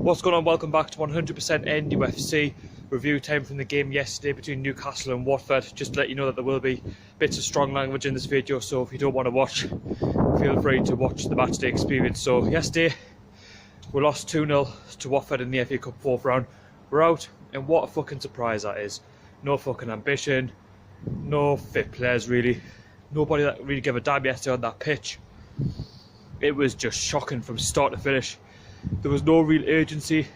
What's going on? Welcome back to 100% NUFC review time from the game yesterday between Newcastle and Watford. Just to let you know that there will be bits of strong language in this video, so if you don't want to watch, feel free to watch the matchday experience. So yesterday we lost 2-0 to Watford in the FA Cup 4th round. We're out, and what a fucking surprise that is. No fucking ambition, no fit players really, nobody that really gave a damn yesterday on that pitch. It was just shocking from start to finish. There was no real urgency.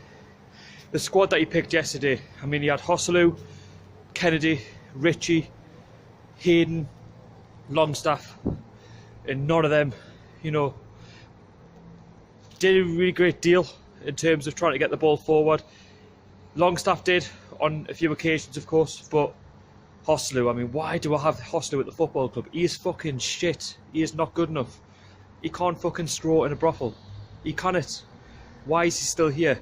The squad that he picked yesterday, I mean, he had Hosselu, Kennedy, Ritchie, Hayden, Longstaff, and none of them, you know, did a really great deal in terms of trying to get the ball forward. Longstaff did on a few occasions, of course, but Hosselu, I mean, why do I have Hosselu at the football club? He is fucking shit. He is not good enough. He can't fucking straw in a brothel. He cannot. Why is he still here?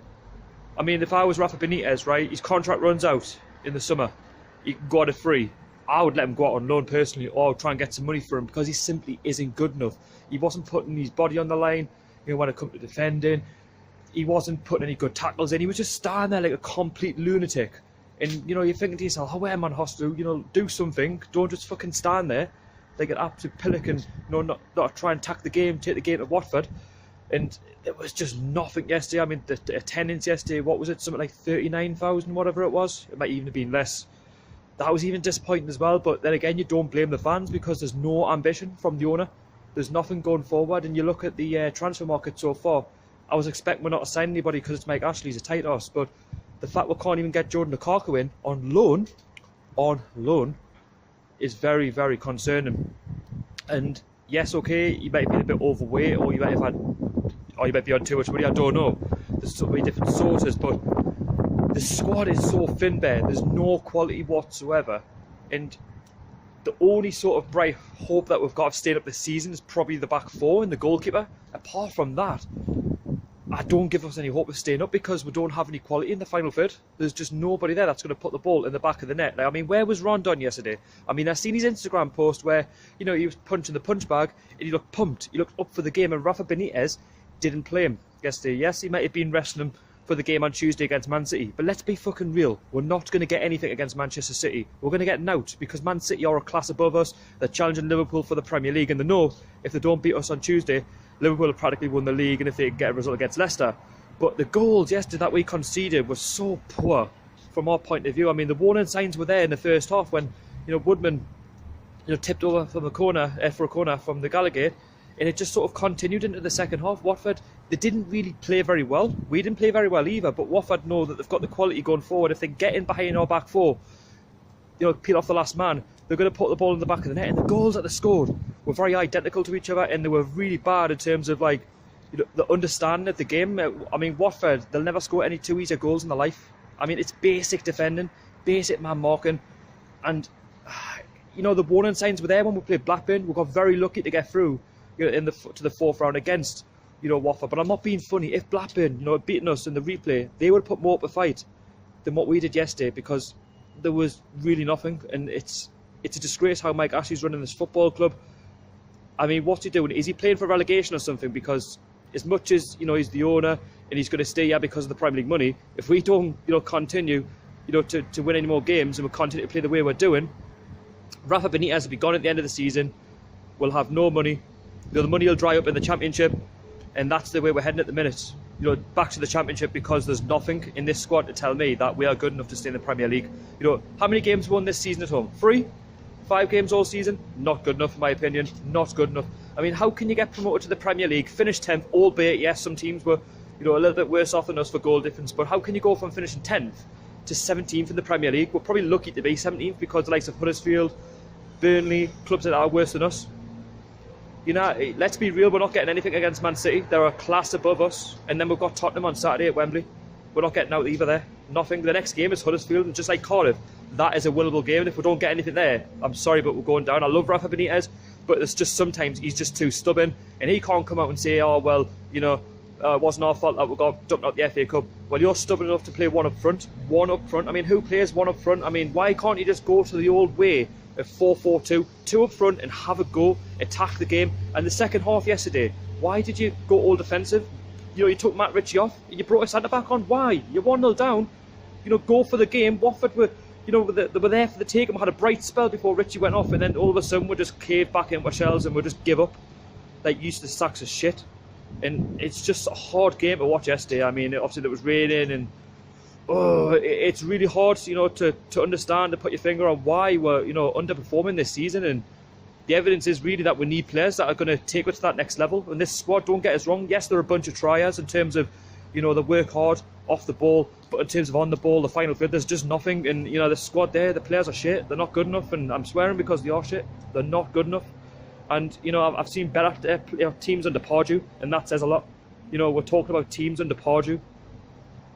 I mean, if I was Rafa Benitez, right, his contract runs out in the summer, he can go out free. I would let him go out on loan personally, or try and get some money for him, because he simply isn't good enough. He wasn't putting his body on the line, you know, when it comes to defending. He wasn't putting any good tackles in. He was just standing there like a complete lunatic. And, you know, you're thinking to yourself, oh, man, Hosselu, you know, do something. Don't just fucking stand there like an absolute pelican, you know, not try and tack the game, take the game to Watford. And there was just nothing yesterday. I mean, the attendance yesterday, what was it? Something like 39,000, whatever it was. It might even have been less. That was even disappointing as well. But then again, you don't blame the fans, because there's no ambition from the owner. There's nothing going forward. And you look at the transfer market so far, I was expecting we're not to sign anybody because it's Mike Ashley's a tight ass. But the fact we can't even get Jordan Lukaku in on loan, is very, very concerning. And yes, okay, you might be a bit overweight, or you might be on too much money, I don't know. There's so many different sources, but the squad is so thin there. There's no quality whatsoever. And the only sort of bright hope that we've got of staying up this season is probably the back four and the goalkeeper. Apart from that, I don't give us any hope of staying up, because we don't have any quality in the final third. There's just nobody there that's going to put the ball in the back of the net. Like, I mean, where was Rondon yesterday? I mean, I seen his Instagram post where, you know, he was punching the punch bag and he looked pumped. He looked up for the game, and Rafa Benitez didn't play him yesterday. Yes, he might have been resting him for the game on Tuesday against Man City, but let's be fucking real. We're not going to get anything against Manchester City. We're going to get nout, because Man City are a class above us. They're challenging Liverpool for the Premier League, and they know if they don't beat us on Tuesday, Liverpool have practically won the league, and if they get a result against Leicester. But the goals yesterday that we conceded were so poor from our point of view. I mean, the warning signs were there in the first half when, you know, Woodman, you know, tipped over from the corner for a corner from the Gallagher, and it just sort of continued into the second half. Watford, they didn't really play very well. We didn't play very well either, but Watford know that they've got the quality going forward. If they get in behind our back four, you know, peel off the last man, they're going to put the ball in the back of the net. And the goals that they scored were very identical to each other, and they were really bad in terms of, like, you know, the understanding of the game. I mean, Watford, they'll never score any too easy goals in their life. I mean, it's basic defending, basic man marking, and you know, the warning signs were there when we played Blackburn. We got very lucky to get through, you know, to the fourth round against, you know, Watford. But I'm not being funny. If Blackburn, you know, had beaten us in the replay, they would put more up a fight than what we did yesterday, because there was really nothing. And it's a disgrace how Mike Ashley's running this football club. I mean, what's he doing? Is he playing for relegation or something? Because as much as, you know, he's the owner and he's going to stay here because of the Premier League money, if we don't, you know, continue, you know, to win any more games, and we continue to play the way we're doing, Rafa Benitez will be gone at the end of the season. We'll have no money. You know, the money will dry up in the Championship, and that's the way we're heading at the minute. You know, back to the Championship, because there's nothing in this squad to tell me that we are good enough to stay in the Premier League. You know, how many games won this season at home? 3? 5 games all season? Not good enough, in my opinion. Not good enough. I mean, how can you get promoted to the Premier League, finish 10th, albeit, yes, some teams were, you know, a little bit worse off than us for goal difference, but how can you go from finishing 10th to 17th in the Premier League? We're probably lucky to be 17th, because the likes of Huddersfield, Burnley, clubs that are worse than us. You know, let's be real, we're not getting anything against Man City. They're a class above us. And then we've got Tottenham on Saturday at Wembley. We're not getting out either there. Nothing. The next game is Huddersfield, and just like Cardiff, that is a winnable game. And if we don't get anything there, I'm sorry, but we're going down. I love Rafa Benitez, but it's just sometimes he's just too stubborn, and he can't come out and say, oh, well, you know, it wasn't our fault that we got dumped out the FA Cup. Well, you're stubborn enough to play one up front. I mean, who plays one up front? I mean, why can't you just go to the old way of 4-4-2, 2 up front, and have a go, attack the game? And the second half yesterday, why did you go all defensive? you took Matt Ritchie off, you brought a centre back on. Why? You're 1-0 down. Go for the game. Watford were, they were there for the take and had a bright spell before Ritchie went off, and then all of a sudden we just caved back into our shells and we just give up, like used to sacks of shit. And it's just a hard game to watch yesterday. I mean, obviously it was raining, and it's really hard, to understand and put your finger on why we're, underperforming this season. And the evidence is really that we need players that are going to take us to that next level. And this squad, don't get us wrong, yes, they're a bunch of triers in terms of, they work hard off the ball, but in terms of on the ball, the final third, there's just nothing. And the squad there, the players are shit. They're not good enough, and I'm swearing because they are shit. They're not good enough. And I've seen better teams under Pardew, and that says a lot. We're talking about teams under Pardew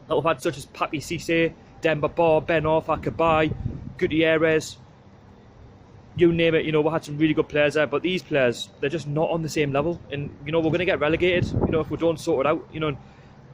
that we've had, such as Papi Cisse, Demba Ba, Ben Arfa, Cabaye, Gutierrez, you name it. We had some really good players there, but these players, they're just not on the same level. And we're going to get relegated, if we don't sort it out.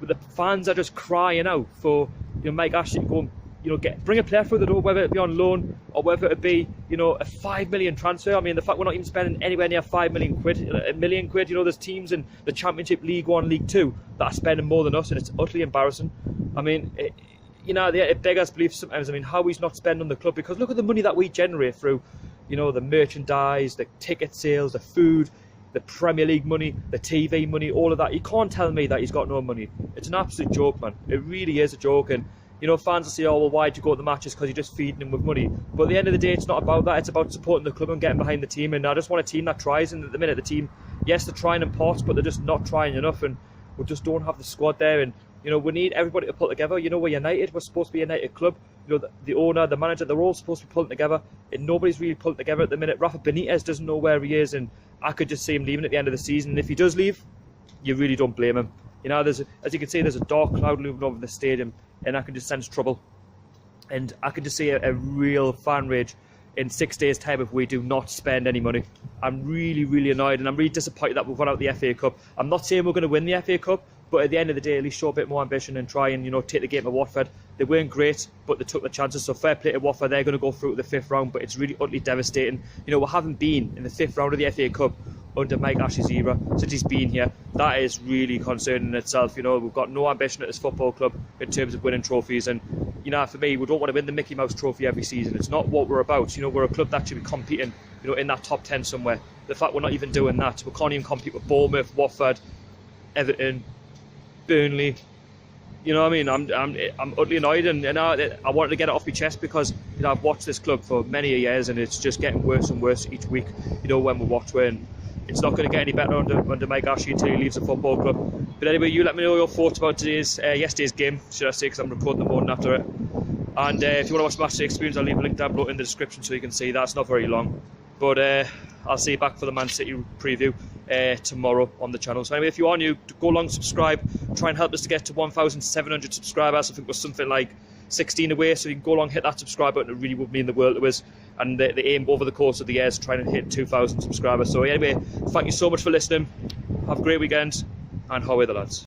But the fans are just crying out for Mike Ashley to go and bring a player through the door, whether it be on loan or whether it be a 5 million transfer. I mean, the fact we're not even spending anywhere near 5 million quid, a million quid. There's teams in the Championship, League One, League Two that are spending more than us, and it's utterly embarrassing. I mean, it beggars belief sometimes. I mean, how he's not spending on the club, because look at the money that we generate through, the merchandise, the ticket sales, the food, the Premier League money, the TV money, all of that. You can't tell me that he's got no money. It's an absolute joke, man. It really is a joke. And fans will say, oh, well, why'd you go to the matches? Because you're just feeding them with money. But at the end of the day, it's not about that. It's about supporting the club and getting behind the team. And I just want a team that tries. And at the minute, the team, yes, they're trying in parts, but they're just not trying enough. And we just don't have the squad there. And, we need everybody to pull together. We're United. We're supposed to be a United club. The owner, the manager, they're all supposed to be pulling together. And nobody's really pulling together at the minute. Rafa Benitez doesn't know where he is. And I could just see him leaving at the end of the season. And if he does leave, you really don't blame him. As you can see, there's a dark cloud looming over the stadium. And I can just sense trouble. And I can just see a real fan rage in 6 days' time if we do not spend any money. I'm really, really annoyed, and I'm really disappointed that we've won out the FA Cup. I'm not saying we're going to win the FA Cup, but at the end of the day, at least show a bit more ambition and try and take the game to Watford. They weren't great, but they took the chances. So fair play to Watford. They're going to go through to the 5th round, but it's really utterly devastating. We haven't been in the 5th round of the FA Cup under Mike Ashley's era since he's been here. That is really concerning in itself. We've got no ambition at this football club in terms of winning trophies. And for me, we don't want to win the Mickey Mouse Trophy every season. It's not what we're about. We're a club that should be competing, in that top 10 somewhere. The fact we're not even doing that, we can't even compete with Bournemouth, Watford, Everton, Burnley. I mean, I'm utterly annoyed, and I wanted to get it off my chest because I've watched this club for many years, and it's just getting worse and worse each week. When we watch it, and it's not going to get any better under Mike Ashley until he leaves the football club. But anyway, you let me know your thoughts about yesterday's game, should I say, because I'm recording the morning after it. And if you want to watch the match experience, I'll leave a link down below in the description so you can see that. It's not very long, but I'll see you back for the Man City preview tomorrow on the channel. So anyway, if you are new, go along, subscribe, try and help us to get to 1,700 subscribers. I think we're something like 16 away, so you can go along, hit that subscribe button. It really would mean the world to us. And the aim over the course of the year is trying to hit 2,000 subscribers. So anyway, thank you so much for listening. Have a great weekend, and how are the lads?